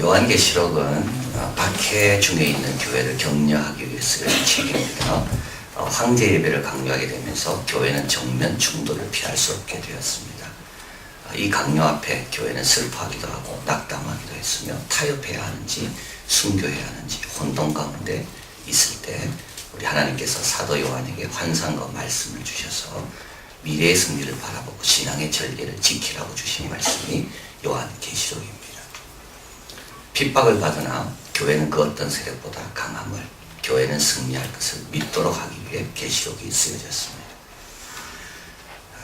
요한계시록은 박해 중에 있는 교회를 격려하기 위해 쓰여진 책입니다. 황제 예배를 강요하게 되면서 교회는 정면 충돌을 피할 수 없게 되었습니다. 이 강요 앞에 교회는 슬퍼하기도 하고 낙담하기도 했으며 타협해야 하는지 순교해야 하는지 혼돈 가운데 있을 때 우리 하나님께서 사도 요한에게 환상과 말씀을 주셔서 미래의 승리를 바라보고 신앙의 절개를 지키라고 주신 말씀이 요한계시록입니다. 핍박을 받으나 교회는 그 어떤 세력보다 강함을, 교회는 승리할 것을 믿도록 하기 위해 계시록이 쓰여졌습니다.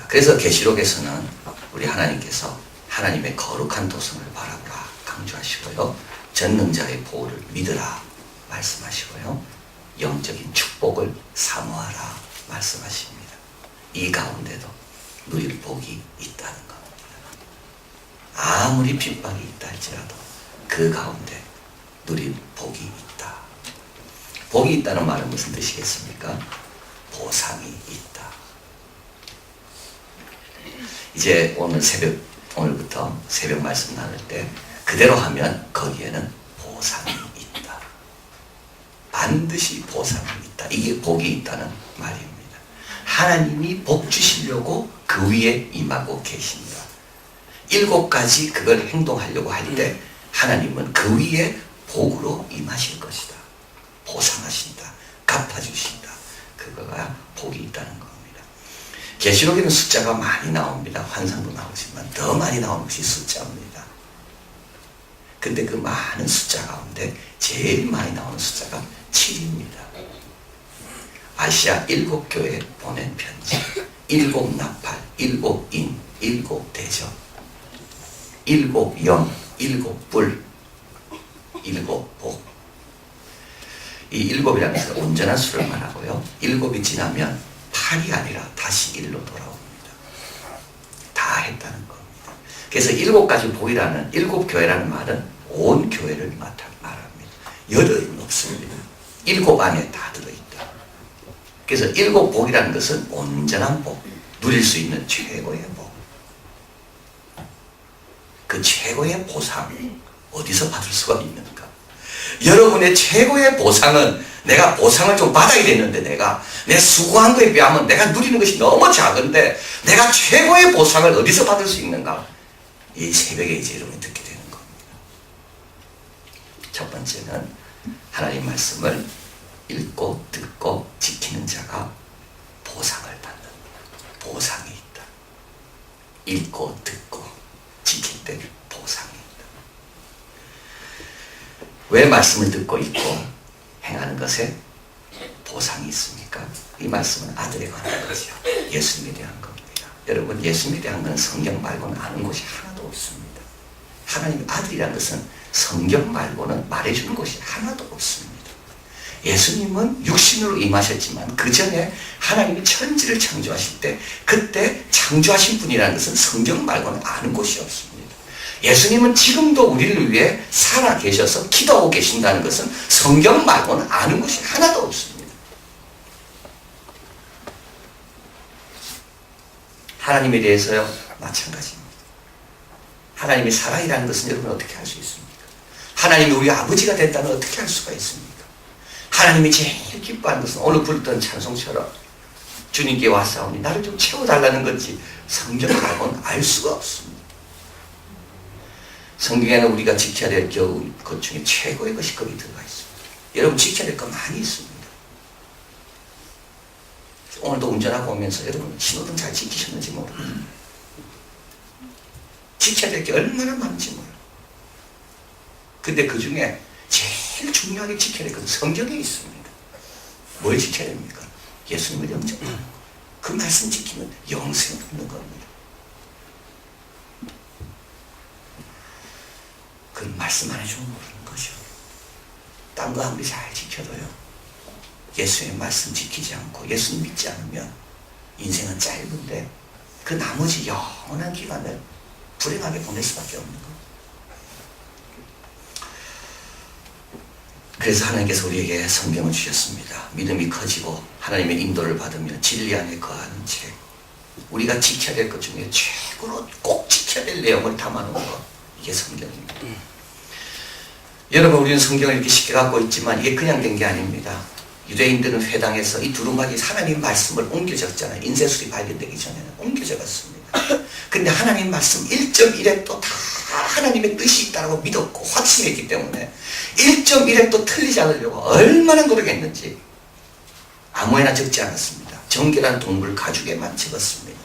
그래서 계시록에서는 우리 하나님께서 하나님의 거룩한 도성을 바라보라 강조하시고요, 전능자의 보호를 믿으라 말씀하시고요, 영적인 축복을 사모하라 말씀하십니다. 이 가운데도 누릴 복이 있다는 겁니다. 아무리 핍박이 있다 할지라도 그 가운데 누릴 복이 있다. 복이 있다는 말은 무슨 뜻이겠습니까? 보상이 있다. 이제 오늘부터 새벽 말씀 나눌 때 그대로 하면 거기에는 보상이 있다. 반드시 보상이 있다. 이게 복이 있다는 말입니다. 하나님이 복 주시려고 그 위에 임하고 계십니다. 7가지 그걸 행동하려고 할 때 하나님은 그 위에 복으로 임하실 것이다. 보상하신다. 갚아주신다. 그거가 복이 있다는 겁니다. 계시록에는 숫자가 많이 나옵니다. 환상도 나오지만 더 많이 나오는 것이 숫자입니다. 근데 그 많은 숫자 가운데 제일 많이 나오는 숫자가 7입니다. 아시아 7교회에 보낸 편지, 7 나팔, 7인, 7대접, 7영, 7뿔, 7복. 이 7이라는 것은 온전한 수를 말하고요, 7이 지나면 8이 아니라 다시 1로 돌아옵니다. 다 했다는 겁니다. 그래서 7가지 복이라는 7교회라는 말은 온 교회를 말합니다. 열은 없습니다. 7 안에 다 들어있다. 그래서 7복이라는 것은 온전한 복, 누릴 수 있는 최고의 복. 그 최고의 보상 어디서 받을 수가 있는가? 여러분의 최고의 보상은, 내가 보상을 좀 받아야 되는데 내 수고한 거에 비하면 내가 누리는 것이 너무 작은데 내가 최고의 보상을 어디서 받을 수 있는가? 이 새벽에 이제 여러분이 듣게 되는 겁니다. 첫 번째는 하나님 말씀을 읽고 듣고 지키는 자가 보상을 받는다. 보상이 있다. 읽고 듣고 지킬 때 보상이 있다. 왜 말씀을 듣고 읽고 행하는 것에 보상이 있습니까? 이 말씀은 아들에 관한 거죠. 예수님에 대한 겁니다. 여러분, 예수님에 대한 것은 성경 말고는 아는 것이 하나도 없습니다. 하나님의 아들이라는 것은 성경 말고는 말해주는 것이 하나도 없습니다. 예수님은 육신으로 임하셨지만 그 전에 하나님이 천지를 창조하실 때 그때 창조하신 분이라는 것은 성경 말고는 아는 것이 없습니다. 예수님은 지금도 우리를 위해 살아 계셔서 기도하고 계신다는 것은 성경 말고는 아는 것이 하나도 없습니다. 하나님에 대해서요, 마찬가지입니다. 하나님이 살아이라는 것은 여러분 어떻게 할 수 있습니까? 하나님이 우리 아버지가 됐다면 어떻게 할 수가 있습니까? 하나님이 제일 기뻐하는 것은 오늘 부르던 찬송처럼 주님께 왔사오니 나를 좀 채워달라는 건지 성경 말고는 알 수가 없습니다. 성경에는 우리가 지켜야 될 것 중에 최고의 것이 거기 들어가 있습니다. 여러분, 지켜야 될 것 많이 있습니다. 오늘도 운전하고 오면서 여러분 신호등 잘 지키셨는지 모릅니다. 지켜야 될 게 얼마나 많은지 몰라요. 근데 그 중에 제일 중요하게 지켜야 될 것은 성경에 있습니다. 뭘 지켜야 됩니까? 예수님을 영접하는 것. 그 말씀 지키면 영생을 얻는 겁니다. 그 말씀 안 해주면 모르는 거죠. 딴 거 아무리 잘 지켜도요, 예수의 말씀 지키지 않고 예수님 믿지 않으면 인생은 짧은데 그 나머지 영원한 기간을 불행하게 보낼 수밖에 없는 겁니다. 그래서 하나님께서 우리에게 성경을 주셨습니다. 믿음이 커지고 하나님의 인도를 받으며 진리 안에 거하는 책, 우리가 지켜야 될 것 중에 최고로 꼭 지켜야 될 내용을 담아놓은 것, 이게 성경입니다. 여러분, 우리는 성경을 이렇게 쉽게 갖고 있지만 이게 그냥 된 게 아닙니다. 유대인들은 회당에서 이 두루마기 하나님 말씀을 옮겨 적잖아요. 인쇄술이 발견되기 전에는 옮겨 적었습니다. 근데 하나님 말씀 1.1획도 다 하나님의 뜻이 있다고 믿었고 확신했기 때문에 1.1획도 틀리지 않으려고 얼마나 노력했는지 아무에나 적지 않았습니다. 정결한 동물 가죽에만 적었습니다.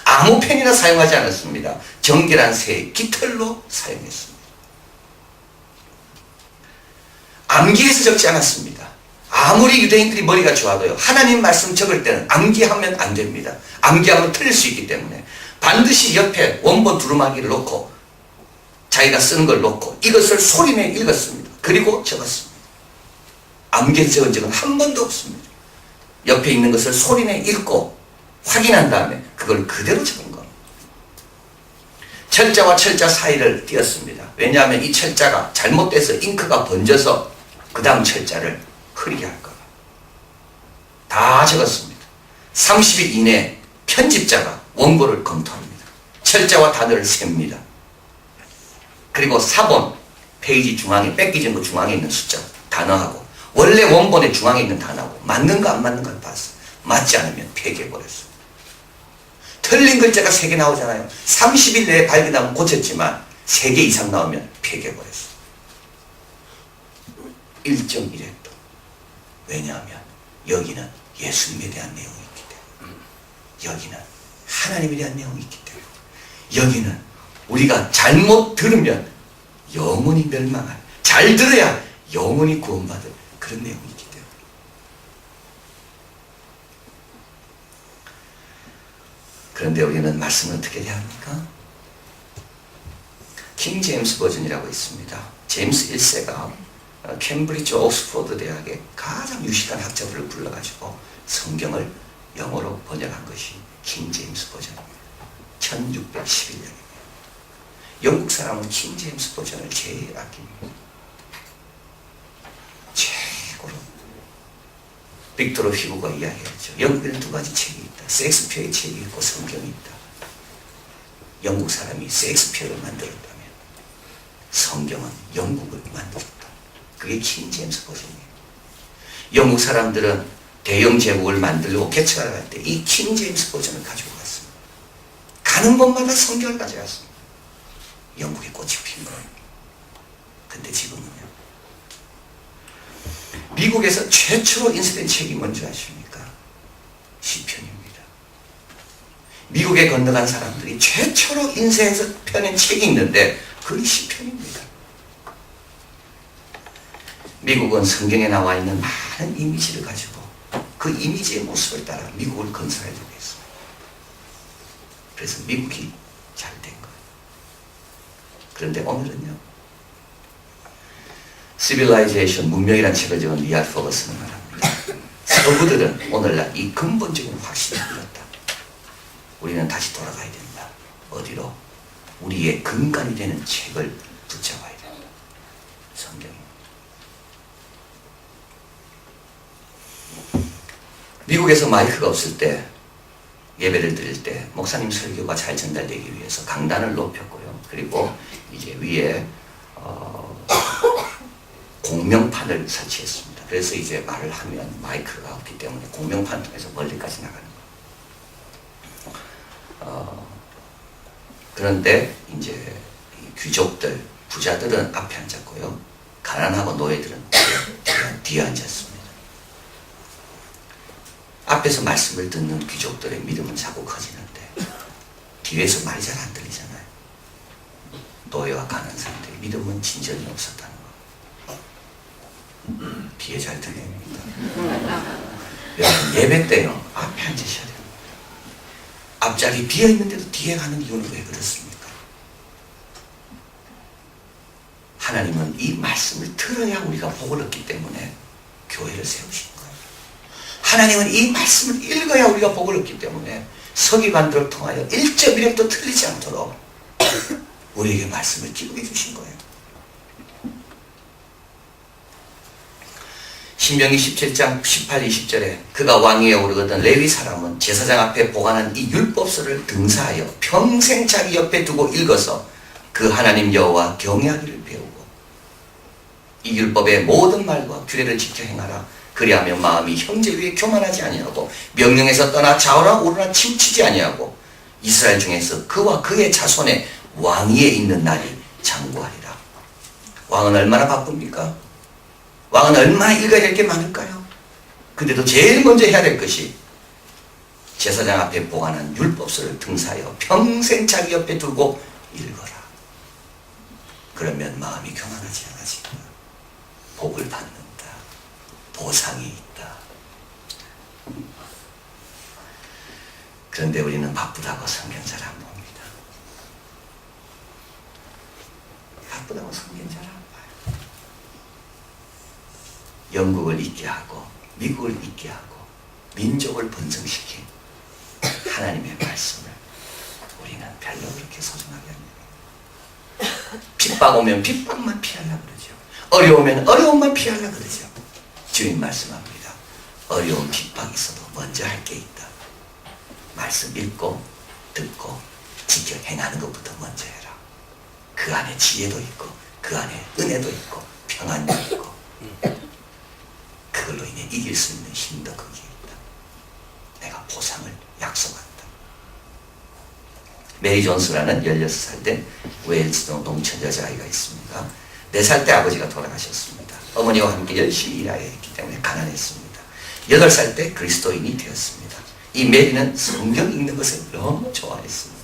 아무 펜이나 사용하지 않았습니다. 정결한 새의 깃털로 사용했습니다. 암기해서 적지 않았습니다. 아무리 유대인들이 머리가 좋아도요, 하나님 말씀 적을 때는 암기하면 안 됩니다. 암기하면 틀릴 수 있기 때문에 반드시 옆에 원본 두루마기를 놓고 자기가 쓰는 걸 놓고 이것을 소리내 읽었습니다. 그리고 적었습니다. 암기해서 적은 적은 한 번도 없습니다. 옆에 있는 것을 소리내 읽고 확인한 다음에 그걸 그대로 적은 겁니다. 철자와 철자 사이를 띄었습니다. 왜냐하면 이 철자가 잘못돼서 잉크가 번져서 그 다음 철자를 흐리게 할까 봐. 다 적었습니다. 30일 이내에 편집자가 원고를 검토합니다. 철자와 단어를 셉니다. 그리고 사본 페이지 중앙에 뺏기진 거 중앙에 있는 숫자 단어하고 원래 원본의 중앙에 있는 단어하고 맞는가 안 맞는가 봤어. 맞지 않으면 폐기해버렸어. 틀린 글자가 3개 나오잖아요. 30일 내에 발견하면 고쳤지만 3개 이상 나오면 폐기해버렸어. 1.1획도. 왜냐하면 여기는 예수님에 대한 내용이 있기 때문에, 여기는 하나님에 대한 내용이 있기 때문에, 여기는 우리가 잘못 들으면 영원히 멸망할, 잘 들어야 영원히 구원받을 그런 내용이 있기 때문에. 그런데 우리는 말씀을 어떻게 해야 합니까? 킹 제임스 버전이라고 있습니다. 제임스 1세가 캠브리지 옥스포드 대학의 가장 유식한 학자들을 불러가지고 성경을 영어로 번역한 것이 킹 제임스 버전입니다. 1611년입니다. 영국 사람은 킹 제임스 버전을 제일 아낍니다. 최고로. 빅토르 휴고가 이야기했죠. 영국에는 2가지 책이 있다. 셰익스피어의 책이 있고 성경이 있다. 영국 사람이 셰익스피어를 만들었다면 성경은 영국을 만들었다. 그게 킹 제임스 버전이에요. 영국 사람들은 대영 제국을 만들고 개척하러 갈 때 이 킹 제임스 버전을 가지고 갔습니다. 가는 곳마다 성경을 가져갔습니다. 영국에 꽃이 핀 거예요. 근데 지금은요, 미국에서 최초로 인쇄된 책이 뭔지 아십니까? 시편입니다. 미국에 건너간 사람들이 최초로 인쇄해서 펴낸 책이 있는데 그게 시편입니다. 미국은 성경에 나와 있는 많은 이미지를 가지고 그 이미지의 모습을 따라 미국을 건설해주고 있습니다. 그래서 미국이 잘 된 거예요. 그런데 오늘은요, 시빌라이제이션, 문명이라는 책을 적은 리알 퍼거슨은 말합니다. 서구들은 오늘날 이 근본적인 확신을 잃었다. 우리는 다시 돌아가야 된다. 어디로? 우리의 근간이 되는 책을 붙잡아야 된다. 성경. 미국에서 마이크가 없을 때, 예배를 드릴 때 목사님 설교가 잘 전달되기 위해서 강단을 높였고요. 그리고 이제 위에 공명판을 설치했습니다. 그래서 이제 말을 하면 마이크가 없기 때문에 공명판 통해서 멀리까지 나가는 거예요. 그런데 이제 귀족들, 부자들은 앞에 앉았고요. 가난하고 노예들은 뒤에 앉았습니다. 앞에서 말씀을 듣는 귀족들의 믿음은 자꾸 커지는데 뒤에서 말이 잘 안 들리잖아요. 노예와 가난한 사람들의 믿음은 진전이 없었다는 거. 뒤에 잘 들립니다. 여러분, 예배 때요, 앞에 앉으셔야 돼요. 앞자리 비어있는데도 뒤에 가는 이유는 왜 그렇습니까? 하나님은 이 말씀을 들어야 우리가 복을 얻기 때문에 교회를 세우신 거예요. 하나님은 이 말씀을 읽어야 우리가 복을 얻기 때문에 서기관들을 통하여 1.1획도 틀리지 않도록 우리에게 말씀을 기록해 주신 거예요. 신명기 17장 18, 20절에 그가 왕위에 오르거든 레위 사람은 제사장 앞에 보관한 이 율법서를 등사하여 평생 자기 옆에 두고 읽어서 그 하나님 여호와 경외하기를 배우고 이 율법의 모든 말과 규례를 지켜 행하라. 그리하면 마음이 형제 위에 교만하지 아니하고 명령에서 떠나 좌우나 우르나 치우치지 아니하고 이스라엘 중에서 그와 그의 자손의 왕위에 있는 날이 장구하리라. 왕은 얼마나 바쁩니까? 왕은 얼마나 읽어야 될 게 많을까요? 근데도 제일 먼저 해야 될 것이 제사장 앞에 보관한 율법서를 등사하여 평생 자기 옆에 두고 읽어라. 그러면 마음이 교만하지 않아지고 복을 받는다. 보상이 있다. 그런데 우리는 바쁘다고 성경잘 안 봅니다. 바쁘다고 성경잘 안 봐요. 영국을 잊게 하고 미국을 잊게 하고 민족을 번성시킨 하나님의 말씀을 우리는 별로 그렇게 소중하게 합니다. 핍박 오면 핍박만 피하려고 그러죠. 어려우면 어려움만 피하려고 그러죠. 주님 말씀합니다. 어려운 핍박이 있어도 먼저 할 게 있다. 말씀 읽고 듣고 지켜 행하는 것부터 먼저 해라. 그 안에 지혜도 있고 그 안에 은혜도 있고 평안도 있고 그걸로 인해 이길 수 있는 힘도 거기에 있다. 내가 보상을 약속한다. 메리 존스라는 16살 된 웨일즈 농촌 여자아이가 있습니다. 4살 때 아버지가 돌아가셨습니다. 어머니와 함께 열심히 일하여 했기 때문에 가난했습니다. 8살 때 그리스도인이 되었습니다. 이 메리는 성경 읽는 것을 너무 좋아했습니다.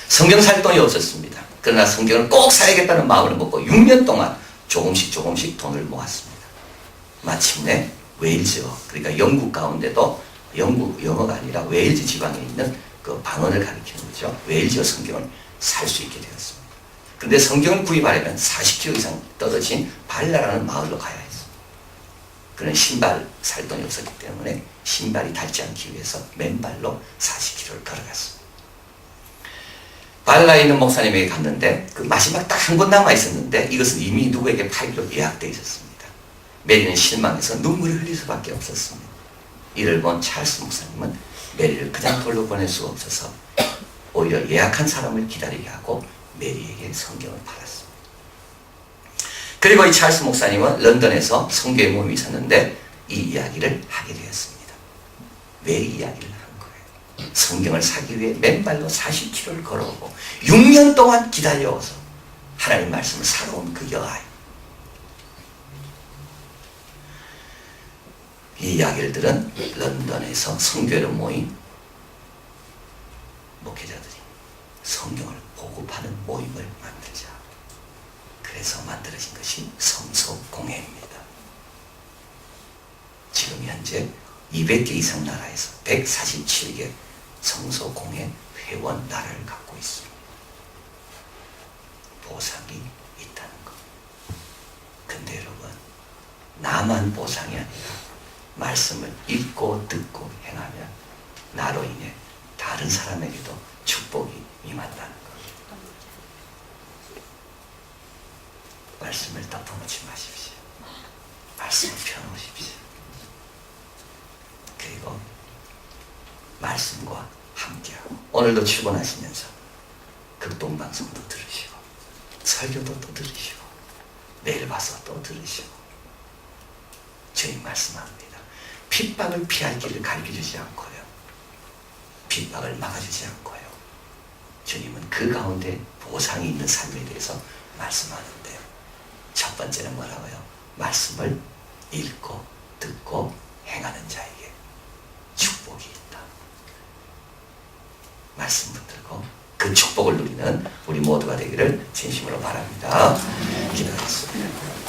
성경 살 돈이 없었습니다. 그러나 성경을 꼭 사야겠다는 마음을 먹고 6년 동안 조금씩 돈을 모았습니다. 마침내 웨일즈어, 그러니까 영국 가운데도 영국 영어가 아니라 웨일즈 지방에 있는 그 방언을 가리키는 거죠. 웨일즈어 성경을 살 수 있게 되었습니다. 그런데 성경을 구입하려면 40km 이상 떨어진 발라라는 마을로 가야 했습니다. 그는 신발 살 돈이 없었기 때문에 신발이 닳지 않기 위해서 맨발로 40km를 걸어갔습니다. 발라에 있는 목사님에게 갔는데 그 마지막 딱 한 권 남아 있었는데 이것은 이미 누구에게 파일로 예약되어 있었습니다. 메리는 실망해서 눈물을 흘릴 수밖에 없었습니다. 이를 본 찰스 목사님은 메리를 그냥 돌로 보낼 수가 없어서 오히려 예약한 사람을 기다리게 하고 메리에게 성경을 팔았습니다. 그리고 이 찰스 목사님은 런던에서 성교의 모임이 있었는데 이 이야기를 하게 되었습니다. 메리 이야기를 한 거예요. 성경을 사기 위해 맨발로 40km를 걸어오고 6년 동안 기다려서 하나님 말씀을 사러 온 그 여아이. 이 이야기를 들은 런던에서 성교회로 모인 목회자들이 성경을 보급하는 모임을 만들자. 그래서 만들어진 것이 성소공회입니다. 지금 현재 200개 이상 나라에서 147개 성소공회 회원 나라를 갖고 있습니다. 보상이 있다는 것. 근데 여러분, 나만 보상이 아니라 말씀을 읽고 듣고 행하면 나로 인해 다른 사람에게도 축복이 임한다는 것. 말씀을 덮어놓지 마십시오. 말씀을 펴놓으십시오. 그리고 말씀과 함께하고 오늘도 출근하시면서 극동방송도 들으시고 설교도 또 들으시고 내일 봐서 또 들으시고 주님 말씀합니다. 핍박을 피할 길을 가르쳐주지 않고요. 핍박을 막아주지 않고요. 주님은 그 가운데 보상이 있는 삶에 대해서 말씀하는데요. 첫 번째는 뭐라고요? 말씀을 읽고 듣고 행하는 자에게 축복이 있다. 말씀 붙들고 그 축복을 누리는 우리 모두가 되기를 진심으로 바랍니다. 기도하겠습니다.